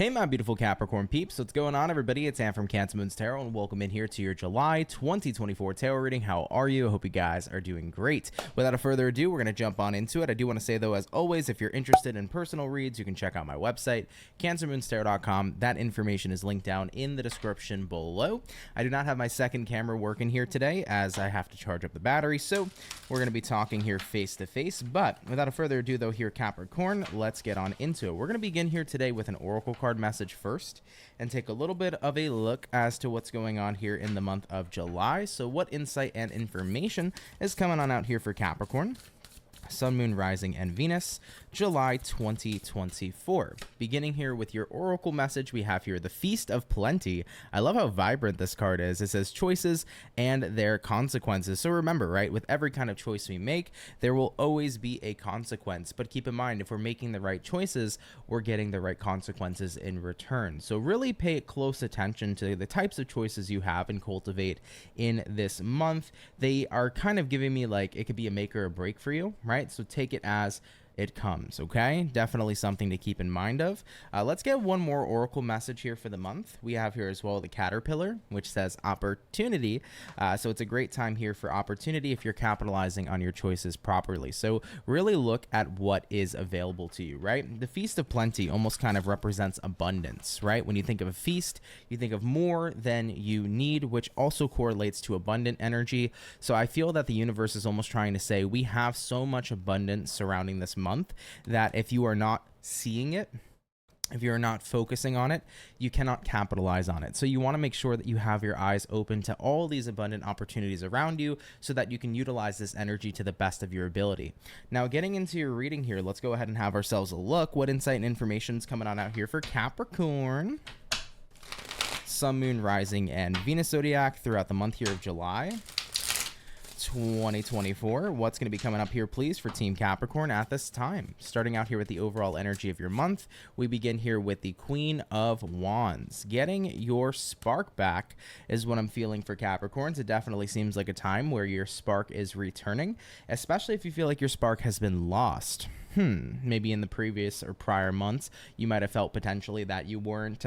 Hey, my beautiful Capricorn peeps. What's going on, everybody? It's Ann from CancerMoonsTarot, and welcome in here to your July 2024 tarot reading. How are you? I hope you guys are doing great. Without further ado, we're going to jump on into it. I do want to say, though, as always, if you're interested in personal reads, you can check out my website, CancerMoonsTarot.com. That information is linked down in the description below. I do not have my second camera working here today, as I have to charge up the battery, so we're going to be talking here face-to-face. But without further ado, though, here, Capricorn, let's get on into it. We're going to begin here today with an oracle card message first and take a little bit of a look as to what's going on here in the month of July. So what insight and information is coming on out here for Capricorn? Sun, Moon, Rising, and Venus, July 2024. Beginning here with your oracle message, we have here the Feast of Plenty. I love how vibrant this card is. It says choices and their consequences. So remember, right, with every kind of choice we make, there will always be a consequence. But keep in mind, if we're making the right choices, we're getting the right consequences in return. So really pay close attention to the types of choices you have and cultivate in this month. They are kind of giving me like it could be a make or a break for you, right? So take it as it comes, okay? Definitely something to keep in mind of. Let's get one more oracle message here for the month. We have here as well the Caterpillar, which says opportunity. So it's a great time here for opportunity if you're capitalizing on your choices properly. So really look at what is available to you, right? The Feast of Plenty almost kind of represents abundance, right? When you think of a feast, you think of more than you need, which also correlates to abundant energy. So I feel that the universe is almost trying to say we have so much abundance surrounding this month that if you are not seeing it, if you're not focusing on it, you cannot capitalize on it. So you want to make sure that you have your eyes open to all these abundant opportunities around you so that you can utilize this energy to the best of your ability. Now, getting into your reading here, let's go ahead and have ourselves a look. What insight and information is coming on out here for Capricorn? Sun, Moon, Rising, and Venus zodiac throughout the month here of July 2024. What's going to be coming up here, please, for Team Capricorn at this time? Starting out here with the overall energy of your month, we begin here with the Queen of Wands. Getting your spark back is what I'm feeling for Capricorns. It definitely seems like a time where your spark is returning, especially if you feel like your spark has been lost. Maybe in the previous or prior months, you might have felt potentially that you weren't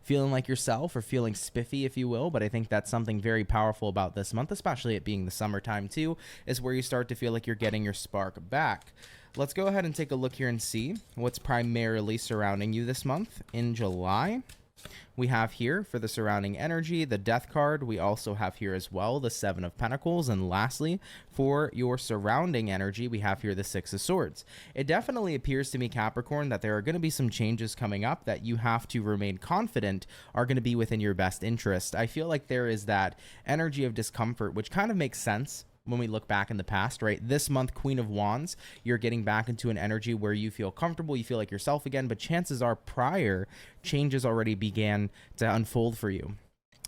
feeling like yourself or feeling spiffy, if you will. But I think that's something very powerful about this month, especially it being the summertime too, is where you start to feel like you're getting your spark back. Let's go ahead and take a look here and see what's primarily surrounding you this month in July. We have here for the surrounding energy, the Death card. We also have here as well the Seven of Pentacles. And lastly, for your surrounding energy, we have here the Six of Swords. It definitely appears to me, Capricorn, that there are going to be some changes coming up that you have to remain confident are going to be within your best interest. I feel like there is that energy of discomfort, which kind of makes sense when we look back in the past, right? This month, Queen of Wands, you're getting back into an energy where you feel comfortable, you feel like yourself again, but chances are prior changes already began to unfold for you.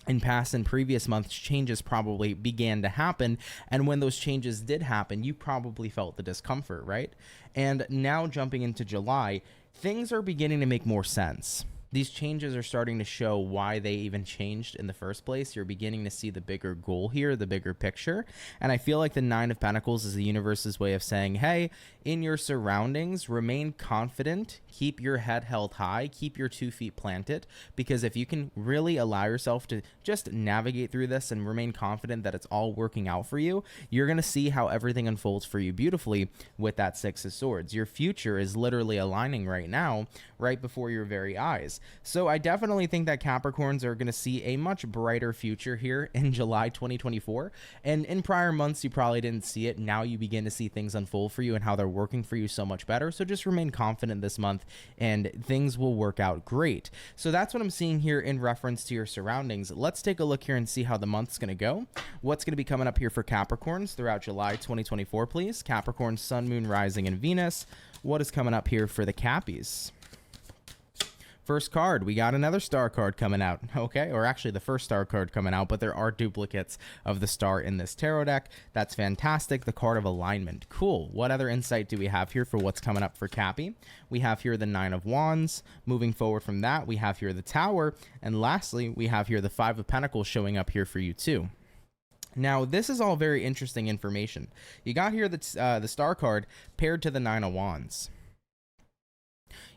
In past and previous months, changes probably began to happen, and when those changes did happen, you probably felt the discomfort, right? And now jumping into July, things are beginning to make more sense. These changes are starting to show why they even changed in the first place. You're beginning to see the bigger goal here, the bigger picture. And I feel like the Nine of Pentacles is the universe's way of saying, hey, in your surroundings, remain confident, keep your head held high, keep your 2 feet planted, because if you can really allow yourself to just navigate through this and remain confident that it's all working out for you, you're going to see how everything unfolds for you beautifully with that Six of Swords. Your future is literally aligning right now, right before your very eyes. So I definitely think that Capricorns are going to see a much brighter future here in July 2024. And in prior months, you probably didn't see it. Now you begin to see things unfold for you and how they're working for you so much better. So just remain confident this month and things will work out great. So that's what I'm seeing here in reference to your surroundings. Let's take a look here and see how the month's going to go. What's going to be coming up here for Capricorns throughout July 2024, please? Capricorn, Sun, Moon, Rising, and Venus. What is coming up here for the Cappies? First card, we got another star card coming out, okay? Or actually the first star card coming out, but there are duplicates of the star in this tarot deck. That's fantastic. The card of alignment. Cool. What other insight do we have here for what's coming up for Cappy? We have here the Nine of Wands. Moving forward from that, we have here the Tower. And lastly, we have here the Five of Pentacles showing up here for you too. Now, this is all very interesting information. You got here the star card paired to the Nine of Wands.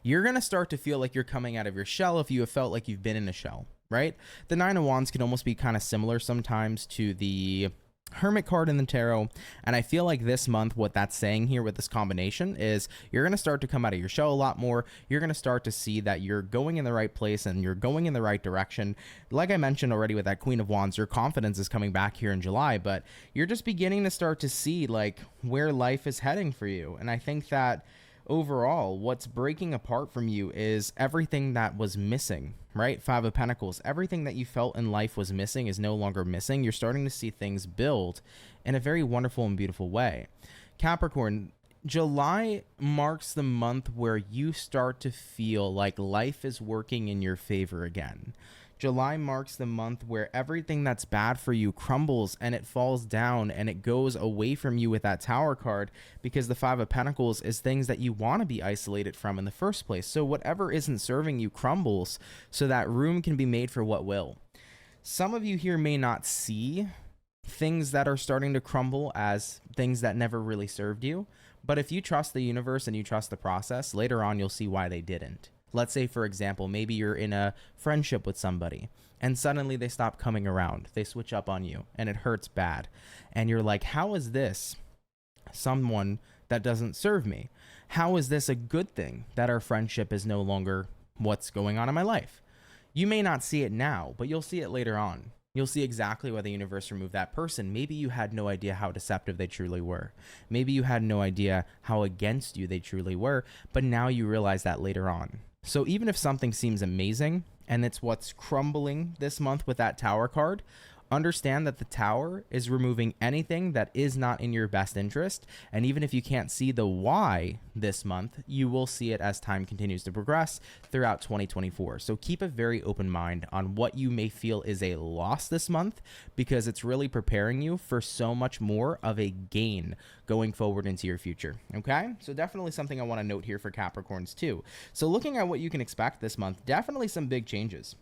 You're going to start to feel like you're coming out of your shell if you have felt like you've been in a shell, right? The Nine of Wands can almost be kind of similar sometimes to the Hermit card in the tarot, and I feel like this month what that's saying here with this combination is you're going to start to come out of your shell a lot more. You're going to start to see that you're going in the right place and you're going in the right direction. Like I mentioned already with that Queen of Wands, your confidence is coming back here in July, but you're just beginning to start to see like where life is heading for you. And I think that overall, what's breaking apart from you is everything that was missing, right? Five of Pentacles. Everything that you felt in life was missing is no longer missing. You're starting to see things build in a very wonderful and beautiful way. Capricorn, July marks the month where you start to feel like life is working in your favor again. July marks the month where everything that's bad for you crumbles and it falls down and it goes away from you with that Tower card, because the Five of Pentacles is things that you want to be isolated from in the first place. So whatever isn't serving you crumbles so that room can be made for what will. Some of you here may not see things that are starting to crumble as things that never really served you, but if you trust the universe and you trust the process, later on you'll see why they didn't. Let's say, for example, maybe you're in a friendship with somebody and suddenly they stop coming around. They switch up on you and it hurts bad. And you're like, how is this someone that doesn't serve me? How is this a good thing that our friendship is no longer what's going on in my life? You may not see it now, but you'll see it later on. You'll see exactly why the universe removed that person. Maybe you had no idea how deceptive they truly were. Maybe you had no idea how against you they truly were, but now you realize that later on. So even if something seems amazing and it's what's crumbling this month with that Tower card, understand that the Tower is removing anything that is not in your best interest. And even if you can't see the why this month, you will see it as time continues to progress throughout 2024. So keep a very open mind on what you may feel is a loss this month, because it's really preparing you for so much more of a gain going forward into your future. Okay, so definitely something I want to note here for Capricorns too. So looking at what you can expect this month, definitely some big changes.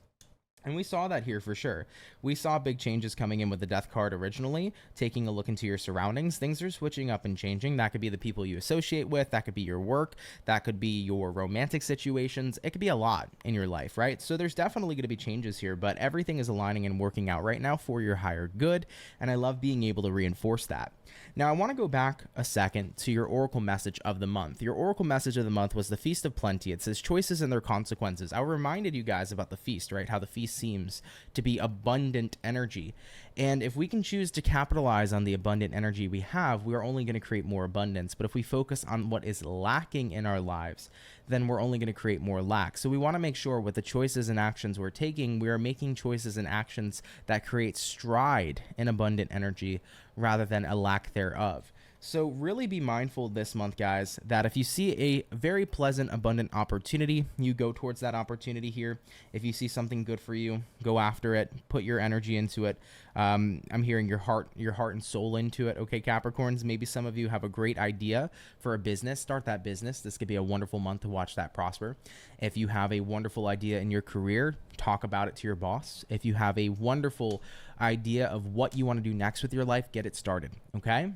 And we saw that here for sure. We saw big changes coming in with the Death card originally. Taking a look into your surroundings, things are switching up and changing. That could be the people you associate with. That could be your work. That could be your romantic situations. It could be a lot in your life, right? So there's definitely going to be changes here, but everything is aligning and working out right now for your higher good. And I love being able to reinforce that. Now, I want to go back a second to your Oracle message of the month. Your Oracle message of the month was the Feast of Plenty. It says choices and their consequences. I reminded you guys about the feast, right? How the feast seems to be abundant energy. And if we can choose to capitalize on the abundant energy we have, we are only going to create more abundance. But if we focus on what is lacking in our lives, then we're only going to create more lack. So we want to make sure with the choices and actions we're taking, we are making choices and actions that create stride in abundant energy rather than a lack thereof. So really be mindful this month, guys, that if you see a very pleasant, abundant opportunity, you go towards that opportunity here. If you see something good for you, go after it, put your energy into it. I'm hearing your heart and soul into it. Okay, Capricorns, maybe some of you have a great idea for a business. Start that business. This could be a wonderful month to watch that prosper. If you have a wonderful idea in your career, talk about it to your boss. If you have a wonderful idea of what you want to do next with your life, get it started. Okay?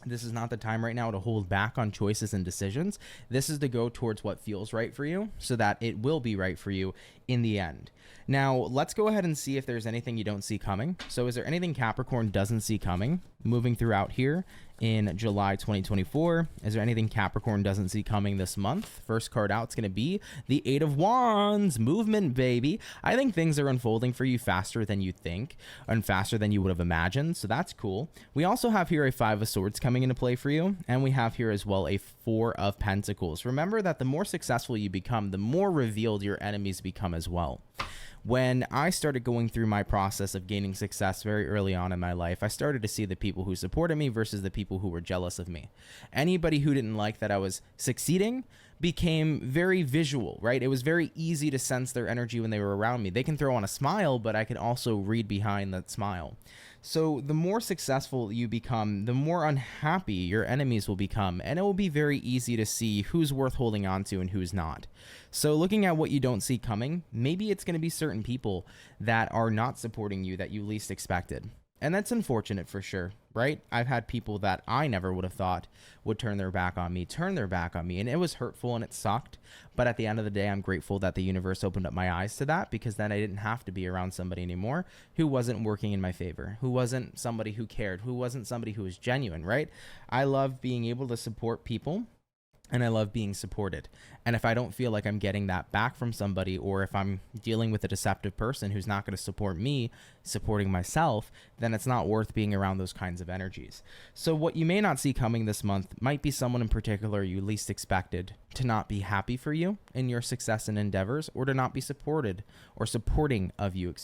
This is not the time right now to hold back on choices and decisions. This is to go towards what feels right for you so that it will be right for you in the end. Now, let's go ahead and see if there's anything you don't see coming. So is there anything Capricorn doesn't see coming moving throughout here in July 2024? Is there anything Capricorn doesn't see coming this month? First card out is going to be the Eight of Wands. Movement, baby. I think things are unfolding for you faster than you think and faster than you would have imagined. So that's cool. We also have here a Five of Swords coming into play for you. And we have here as well a Four of Pentacles. Remember that the more successful you become, the more revealed your enemies become as well. When I started going through my process of gaining success very early on in my life, I started to see the people who supported me versus the people who were jealous of me. Anybody who didn't like that I was succeeding became very visual, right? It was very easy to sense their energy when they were around me. They can throw on a smile, but I can also read behind that smile. So the more successful you become, the more unhappy your enemies will become, and it will be very easy to see who's worth holding on to and who's not. So looking at what you don't see coming, maybe it's going to be certain people that are not supporting you that you least expected. And that's unfortunate for sure, right? I've had people that I never would have thought would turn their back on me, and it was hurtful and it sucked. But at the end of the day, I'm grateful that the universe opened up my eyes to that, because then I didn't have to be around somebody anymore who wasn't working in my favor, who wasn't somebody who cared, who wasn't somebody who was genuine, right? I love being able to support people, and I love being supported. And if I don't feel like I'm getting that back from somebody, or if I'm dealing with a deceptive person who's not going to support me supporting myself, then it's not worth being around those kinds of energies. So what you may not see coming this month might be someone in particular you least expected to not be happy for you in your success and endeavors, or to not be supported or supporting of you,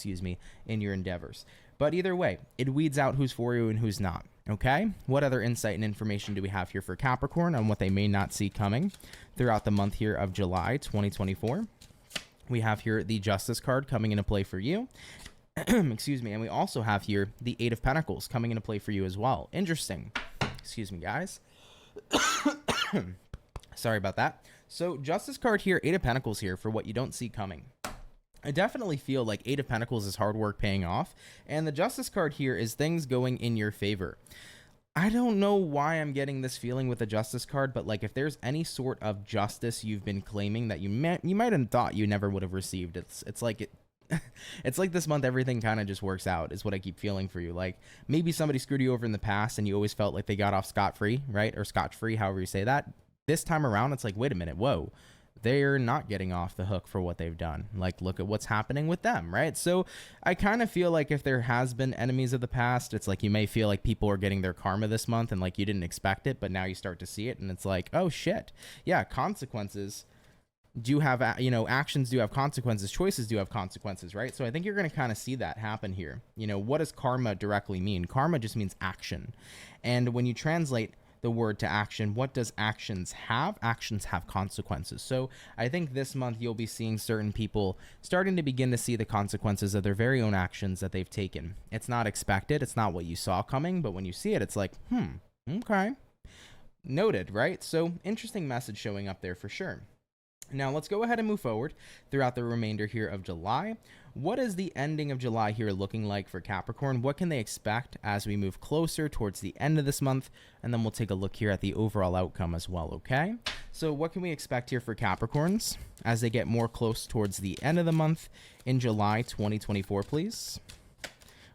in your endeavors. But either way, it weeds out who's for you and who's not. Okay, what other insight and information do we have here for Capricorn on what they may not see coming throughout the month here of July 2024? We have here the Justice card coming into play for you. And we also have here the Eight of Pentacles coming into play for you as well. Interesting. Excuse me, guys. Sorry about that. So Justice card here, Eight of Pentacles here for what you don't see coming. I definitely feel like Eight of Pentacles is hard work paying off, and the Justice card here is things going in your favor. I don't know why I'm getting this feeling with the Justice card, but like if there's any sort of justice you've been claiming that you might have thought you never would have received, it's like it's like this month everything kind of just works out, is what I keep feeling for you. Like maybe somebody screwed you over in the past and you always felt like they got off scot-free, right? Or scotch-free, however you say that. This time around, it's like, wait a minute, whoa. They're not getting off the hook for what they've done. Like, look at what's happening with them, right? So I kind of feel like if there has been enemies of the past, it's like you may feel like people are getting their karma this month and like you didn't expect it, but now you start to see it and it's like, oh shit. Yeah, consequences do have, actions do have consequences, choices do have consequences, right? So I think you're going to kind of see that happen here. What does karma directly mean? Karma just means action. And when you translate the word to action, what does actions have? Actions have consequences. So I think this month you'll be seeing certain people starting to begin to see the consequences of their very own actions that they've taken. It's not expected. It's not what you saw coming, but when you see it, it's like, okay. Noted, right? So interesting message showing up there for sure. Now let's go ahead and move forward throughout the remainder here of July. What is the ending of July here looking like for Capricorn? What can they expect as we move closer towards the end of this month? And then we'll take a look here at the overall outcome as well, okay? So what can we expect here for Capricorns as they get more close towards the end of the month in July 2024, please?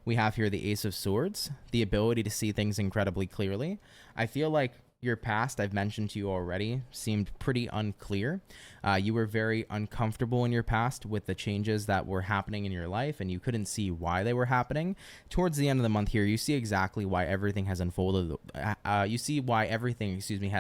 We have here the Ace of Swords, the ability to see things incredibly clearly. I feel like your past, I've mentioned to you already, seemed pretty unclear. You were very uncomfortable in your past with the changes that were happening in your life, and you couldn't see why they were happening. Towards the end of the month here, you see exactly why everything has unfolded. Has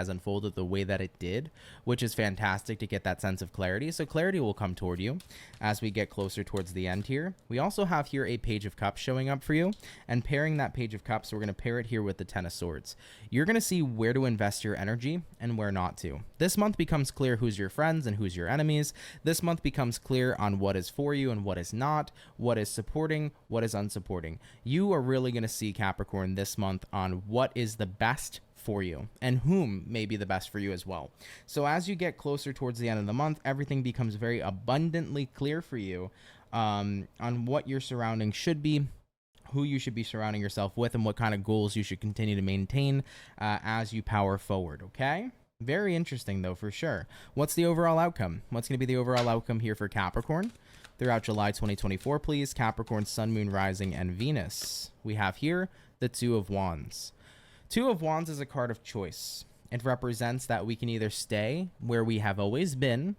unfolded the way that it did, which is fantastic to get that sense of clarity. So clarity will come toward you as we get closer towards the end here. We also have here a Page of Cups showing up for you, and pairing that Page of Cups, we're going to pair it here with the Ten of Swords. You're going to see where to invest your energy and where not to. This month becomes clear who's your friends and who's your enemies. This month becomes clear on what is for you and what is not, what is supporting, what is unsupporting. You are really going to see, Capricorn, this month on what is the best for you and whom may be the best for you as well. So as you get closer towards the end of the month, everything becomes very abundantly clear for you on what your surroundings should be, who you should be surrounding yourself with, and what kind of goals you should continue to maintain as you power forward, okay? Very interesting, though, for sure. What's the overall outcome? What's going to be the overall outcome here for Capricorn throughout July 2024, please? Capricorn, Sun, Moon, Rising, and Venus. We have here the Two of Wands. Two of Wands is a card of choice. It represents that we can either stay where we have always been,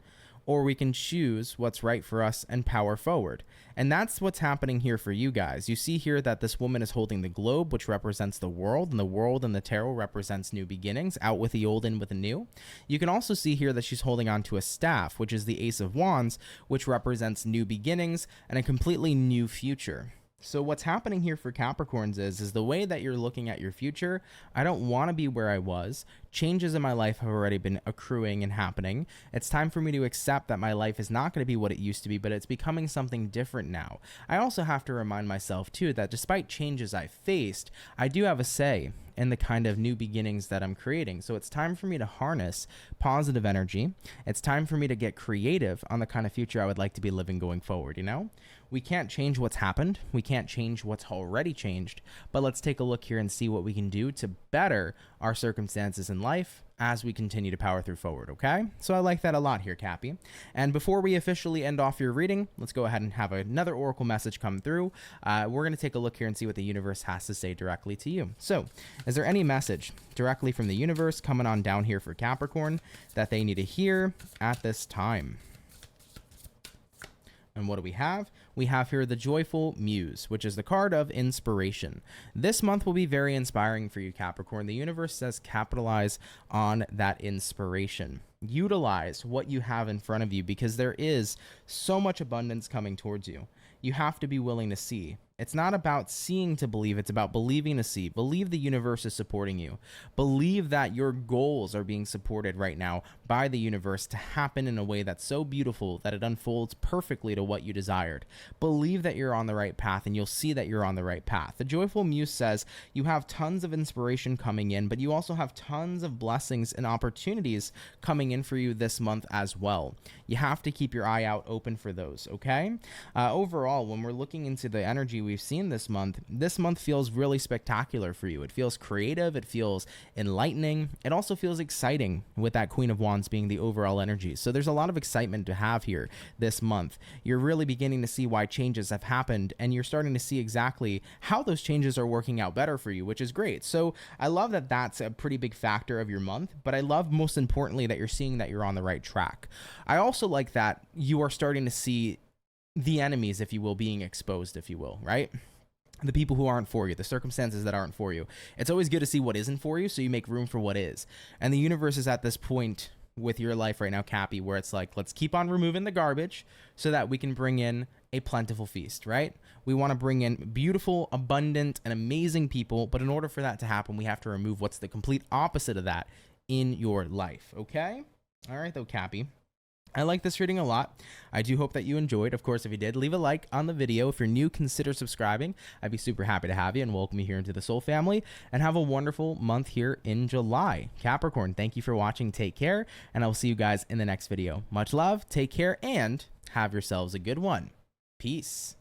or we can choose what's right for us and power forward. And that's what's happening here for you guys. You see here that this woman is holding the globe, which represents the world, and the world in the tarot represents new beginnings, out with the old, in with the new. You can also see here that she's holding on to a staff, which is the Ace of Wands, which represents new beginnings and a completely new future. So what's happening here for Capricorns is the way that you're looking at your future. I don't want to be where I was. Changes in my life have already been accruing and happening. It's time for me to accept that my life is not going to be what it used to be, but it's becoming something different now. I also have to remind myself too that despite changes I faced, I do have a say and the kind of new beginnings that I'm creating. So it's time for me to harness positive energy. It's time for me to get creative on the kind of future I would like to be living going forward, you know? We can't change what's happened. We can't change what's already changed, but let's take a look here and see what we can do to better our circumstances in life as we continue to power through forward, okay? So I like that a lot here, Cappy. And before we officially end off your reading, let's go ahead and have another oracle message come through. We're going to take a look here and see what the universe has to say directly to you. So is there any message directly from the universe coming on down here for Capricorn that they need to hear at this time? And what do we have? We have here the Joyful Muse, which is the card of inspiration. This month will be very inspiring for you, Capricorn. The universe says capitalize on that inspiration. Utilize what you have in front of you because there is so much abundance coming towards you. You have to be willing to see. It's not about seeing to believe, it's about believing to see. Believe the universe is supporting you. Believe that your goals are being supported right now by the universe to happen in a way that's so beautiful that it unfolds perfectly to what you desired. Believe that you're on the right path and you'll see that you're on the right path. The Joyful Muse says you have tons of inspiration coming in, but you also have tons of blessings and opportunities coming in for you this month as well. You have to keep your eye out open for those, okay? Overall, when we're looking into the energy we've seen this month feels really spectacular for you. It feels creative, it feels enlightening, it also feels exciting with that Queen of Wands being the overall energy. So there's a lot of excitement to have here this month. You're really beginning to see why changes have happened, and you're starting to see exactly how those changes are working out better for you, which is great. So I love that that's a pretty big factor of your month, but I love most importantly that you're seeing that you're on the right track. I also like that you are starting to see the enemies, if you will, being exposed, if you will, right? The people who aren't for you, the circumstances that aren't for you. It's always good to see what isn't for you so you make room for what is. And the universe is at this point with your life right now, Cappy, where it's like, let's keep on removing the garbage so that we can bring in a plentiful feast, right? We want to bring in beautiful, abundant, and amazing people, but in order for that to happen, we have to remove what's the complete opposite of that in your life, okay? All right, though, Cappy. I like this reading a lot. I do hope that you enjoyed. Of course, if you did, leave a like on the video. If you're new, consider subscribing. I'd be super happy to have you and welcome you here into the Soul family, and have a wonderful month here in July. Capricorn, thank you for watching. Take care, and I will see you guys in the next video. Much love, take care, and have yourselves a good one. Peace.